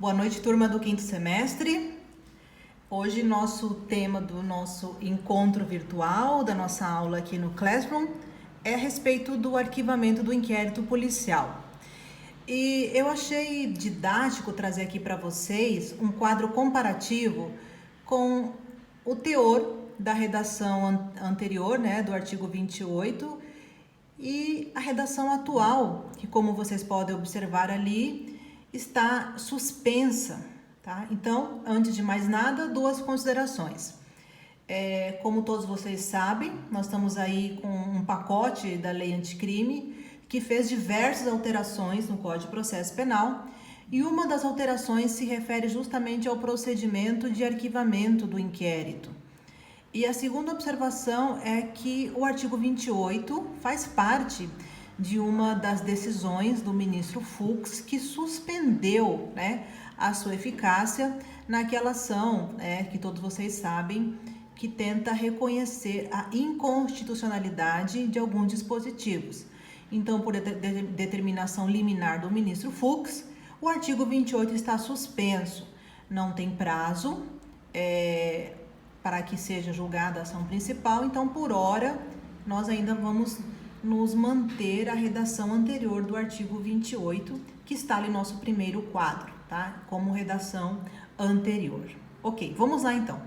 Boa noite, turma do quinto semestre. Hoje nosso tema do nosso encontro virtual, da nossa aula aqui no Classroom, é a respeito do arquivamento do inquérito policial. E eu achei didático trazer aqui para vocês um quadro comparativo com o teor da redação anterior, né, do artigo 28, e a redação atual, que como vocês podem observar ali, está suspensa, tá? Então, antes de mais nada, duas considerações. Como todos vocês sabem, nós estamos aí com um pacote da lei anticrime que fez diversas alterações no Código de Processo Penal, e uma das alterações se refere justamente ao procedimento de arquivamento do inquérito. E a segunda observação é que o artigo 28 faz parte de uma das decisões do ministro Fux que suspendeu, né, a sua eficácia naquela ação, que todos vocês sabem, que tenta reconhecer a inconstitucionalidade de alguns dispositivos. Então, por determinação liminar do ministro Fux, o artigo 28 está suspenso, não tem prazo para que seja julgada a ação principal. Então, por hora, nós ainda vamos nos manter a redação anterior do artigo 28, que está ali no nosso primeiro quadro, tá? Como redação anterior. Ok, vamos lá então.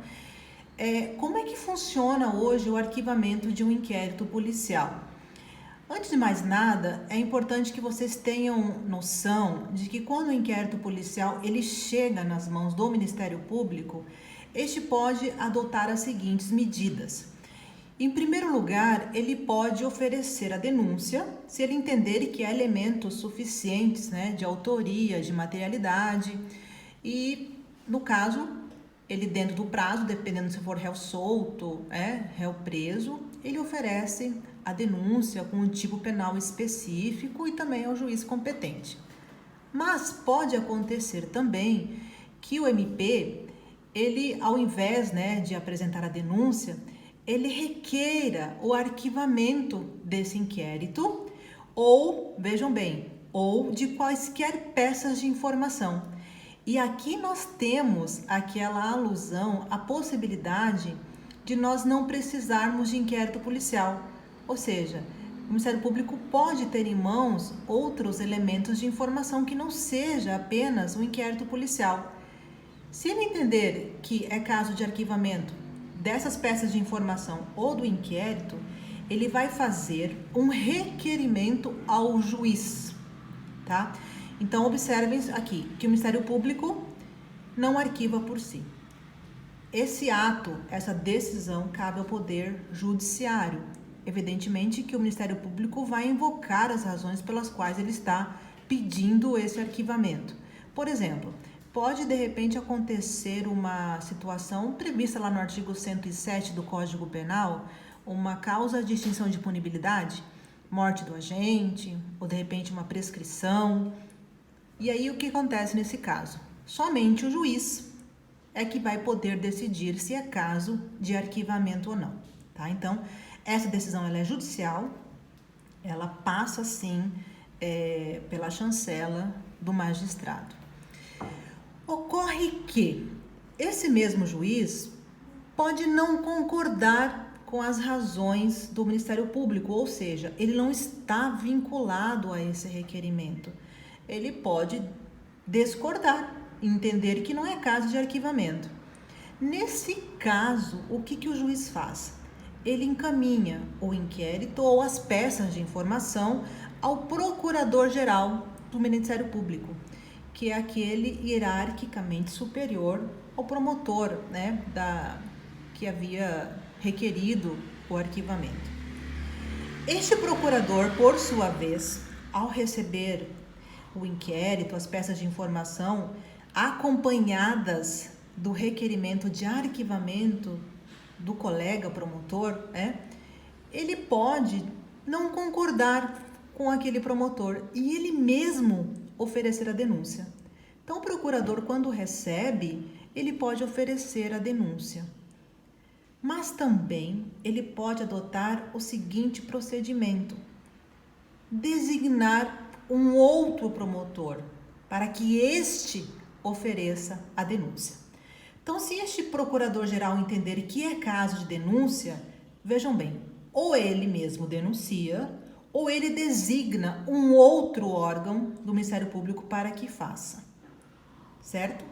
Como é que funciona hoje o arquivamento de um inquérito policial? Antes de mais nada, é importante que vocês tenham noção de que quando o inquérito policial ele chega nas mãos do Ministério Público, este pode adotar as seguintes medidas. Em primeiro lugar, ele pode oferecer a denúncia se ele entender que há elementos suficientes, né, de autoria, de materialidade, e no caso, ele dentro do prazo, dependendo se for réu solto, réu preso, ele oferece a denúncia com um tipo penal específico e também ao juiz competente. Mas pode acontecer também que o MP, ele, ao invés, de apresentar a denúncia, ele requeira o arquivamento desse inquérito ou, vejam bem, ou de quaisquer peças de informação. E aqui nós temos aquela alusão à possibilidade de nós não precisarmos de inquérito policial. Ou seja, o Ministério Público pode ter em mãos outros elementos de informação que não seja apenas um inquérito policial. Se ele entender que é caso de arquivamento dessas peças de informação ou do inquérito, ele vai fazer um requerimento ao juiz, tá? Então, observem aqui que o Ministério Público não arquiva por si. Esse ato, essa decisão, cabe ao Poder Judiciário. Evidentemente que o Ministério Público vai invocar as razões pelas quais ele está pedindo esse arquivamento. Por exemplo, pode de repente acontecer uma situação prevista lá no artigo 107 do Código Penal, uma causa de extinção de punibilidade, morte do agente, ou de repente uma prescrição. E aí o que acontece nesse caso? Somente o juiz é que vai poder decidir se é caso de arquivamento ou não, tá? Então, essa decisão ela é judicial, ela passa sim pela chancela do magistrado. Ocorre que esse mesmo juiz pode não concordar com as razões do Ministério Público, ou seja, ele não está vinculado a esse requerimento. Ele pode discordar, entender que não é caso de arquivamento. Nesse caso, o que o juiz faz? Ele encaminha o inquérito ou as peças de informação ao Procurador-Geral do Ministério Público, que é aquele hierarquicamente superior ao promotor, que havia requerido o arquivamento. Este procurador, por sua vez, ao receber o inquérito, as peças de informação, acompanhadas do requerimento de arquivamento do colega promotor, ele pode não concordar com aquele promotor e ele mesmo oferecer a denúncia. Então, o procurador, quando recebe, ele pode oferecer a denúncia. Mas também ele pode adotar o seguinte procedimento: designar um outro promotor para que este ofereça a denúncia. Então, se este procurador-geral entender que é caso de denúncia, vejam bem, ou ele mesmo denuncia, ou ele designa um outro órgão do Ministério Público para que faça, certo?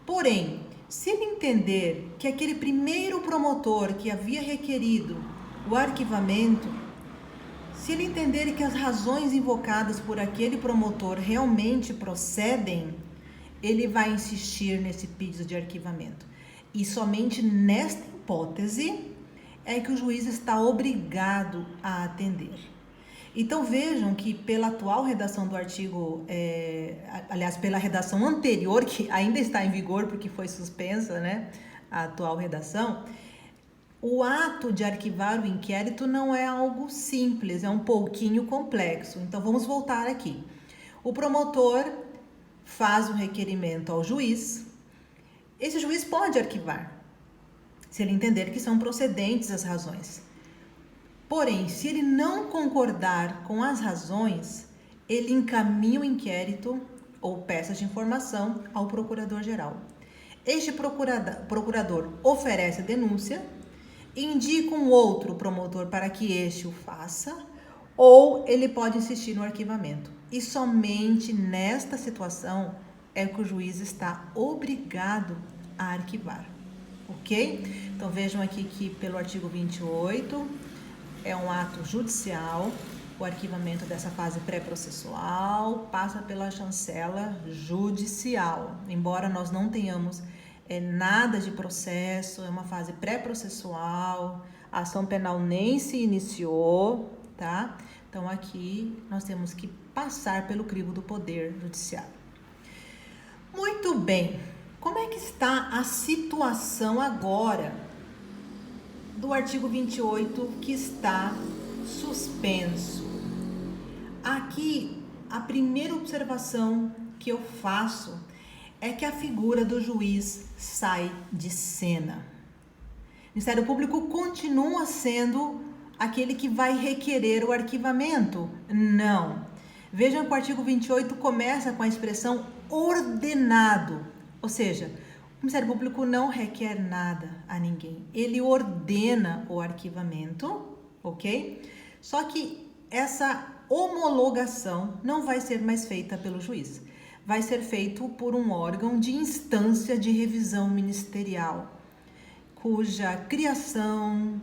Porém, se ele entender que aquele primeiro promotor que havia requerido o arquivamento, se ele entender que as razões invocadas por aquele promotor realmente procedem, ele vai insistir nesse pedido de arquivamento. E somente nesta hipótese é que o juiz está obrigado a atender. Então vejam que pela atual redação do artigo, aliás, pela redação anterior, que ainda está em vigor porque foi suspensa, né, a atual redação, o ato de arquivar o inquérito não é algo simples, é um pouquinho complexo. Então vamos voltar aqui. O promotor faz um requerimento ao juiz, esse juiz pode arquivar, se ele entender que são procedentes as razões. Porém, se ele não concordar com as razões, ele encaminha o inquérito ou peças de informação ao procurador-geral. Este procurador oferece a denúncia, indica um outro promotor para que este o faça, ou ele pode insistir no arquivamento. E somente nesta situação é que o juiz está obrigado a arquivar, ok? Então vejam aqui que pelo artigo 28... é um ato judicial, o arquivamento dessa fase pré-processual passa pela chancela judicial. Embora nós não tenhamos nada de processo, é uma fase pré-processual, a ação penal nem se iniciou, tá? Então aqui nós temos que passar pelo crivo do Poder Judiciário. Muito bem, como é que está a situação agora do artigo 28 que está suspenso? Aqui, a primeira observação que eu faço é que a figura do juiz sai de cena. O Ministério Público continua sendo aquele que vai requerer o arquivamento? Não. Vejam que o artigo 28 começa com a expressão ordenado, ou seja, o Ministério Público não requer nada a ninguém, ele ordena o arquivamento, ok? Só que essa homologação não vai ser mais feita pelo juiz, vai ser feito por um órgão de instância de revisão ministerial, cuja criação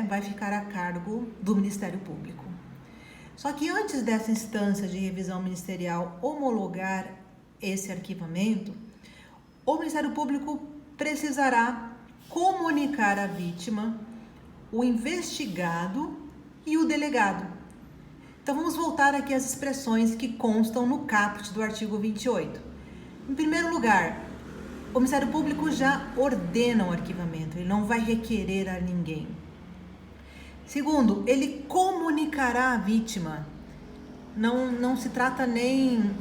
vai ficar a cargo do Ministério Público. Só que antes dessa instância de revisão ministerial homologar esse arquivamento, o Ministério Público precisará comunicar à vítima, o investigado e o delegado. Então vamos voltar aqui às expressões que constam no caput do artigo 28. Em primeiro lugar, o Ministério Público já ordena o arquivamento, ele não vai requerer a ninguém. Segundo, ele comunicará à vítima. Não se trata nem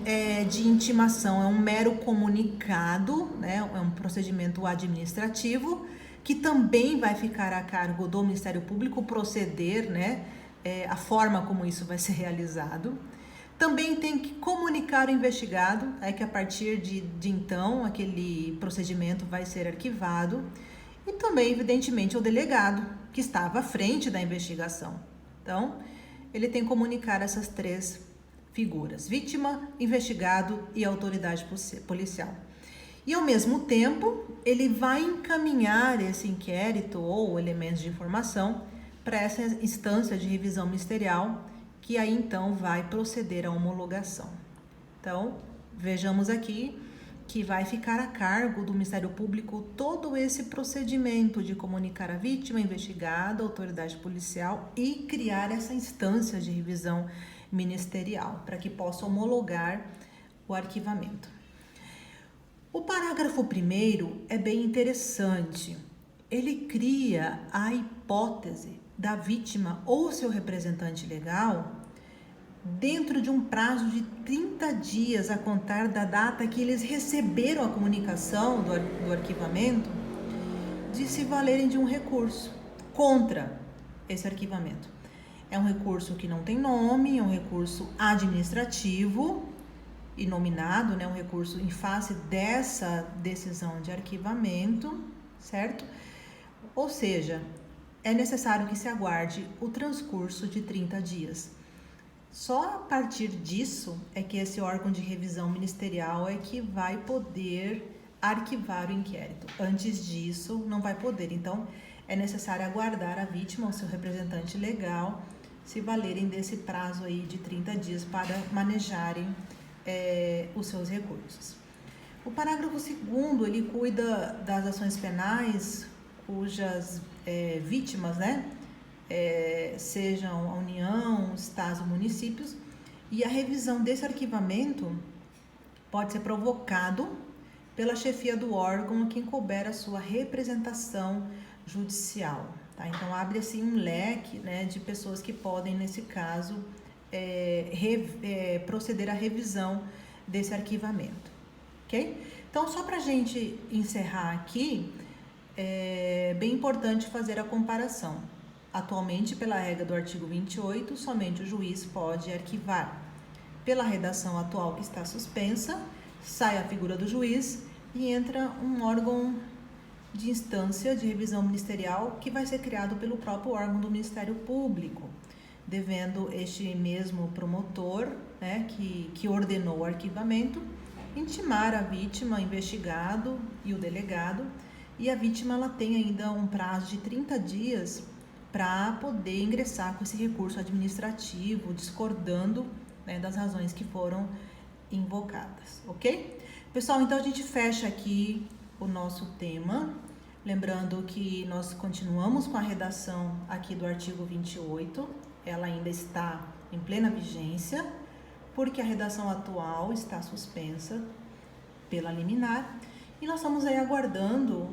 de intimação, é um mero comunicado, né? É um procedimento administrativo que também vai ficar a cargo do Ministério Público proceder, né? A forma como isso vai ser realizado. Também tem que comunicar o investigado, que a partir de então aquele procedimento vai ser arquivado. E também, evidentemente, o delegado, que estava à frente da investigação. Então, ele tem que comunicar essas três figuras: vítima, investigado e autoridade policial. E, ao mesmo tempo, ele vai encaminhar esse inquérito ou elementos de informação para essa instância de revisão ministerial, que aí, então, vai proceder à homologação. Então, vejamos aqui que vai ficar a cargo do Ministério Público todo esse procedimento de comunicar a vítima, investigado, autoridade policial e criar essa instância de revisão ministerial para que possa homologar o arquivamento. O parágrafo 1º é bem interessante. Ele cria a hipótese da vítima ou seu representante legal dentro de um prazo de 30 dias a contar da data que eles receberam a comunicação do arquivamento, de se valerem de um recurso contra esse arquivamento. É um recurso que não tem nome, é um recurso administrativo inominado, né, um recurso em face dessa decisão de arquivamento, certo? Ou seja, é necessário que se aguarde o transcurso de 30 dias. Só a partir disso é que esse órgão de revisão ministerial é que vai poder arquivar o inquérito. Antes disso, não vai poder. Então, é necessário aguardar a vítima ou seu representante legal se valerem desse prazo aí de 30 dias para manejarem os seus recursos. O parágrafo 2º, ele cuida das ações penais cujas vítimas, né, sejam a União, Estados ou municípios, e a revisão desse arquivamento pode ser provocado pela chefia do órgão a quem couber a sua representação judicial. Tá? Então, abre assim um leque, né, de pessoas que podem, nesse caso, proceder à revisão desse arquivamento. Ok? Então, só para a gente encerrar aqui, é bem importante fazer a comparação. Atualmente, pela regra do artigo 28, somente o juiz pode arquivar. Pela redação atual que está suspensa, sai a figura do juiz e entra um órgão de instância de revisão ministerial que vai ser criado pelo próprio órgão do Ministério Público, devendo este mesmo promotor, né, que ordenou o arquivamento, intimar a vítima, investigado e o delegado, e a vítima ela tem ainda um prazo de 30 dias para poder ingressar com esse recurso administrativo, discordando, né, das razões que foram invocadas, ok? Pessoal, então a gente fecha aqui o nosso tema, lembrando que nós continuamos com a redação aqui do artigo 28, ela ainda está em plena vigência, porque a redação atual está suspensa pela liminar, e nós estamos aí aguardando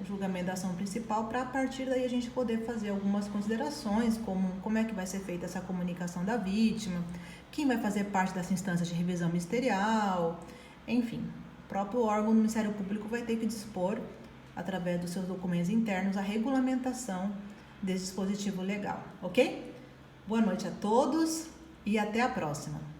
o julgamento da ação principal para a partir daí a gente poder fazer algumas considerações, como é que vai ser feita essa comunicação da vítima, quem vai fazer parte dessa instância de revisão ministerial, enfim, o próprio órgão do Ministério Público vai ter que dispor, através dos seus documentos internos, a regulamentação desse dispositivo legal, ok? Boa noite a todos e até a próxima!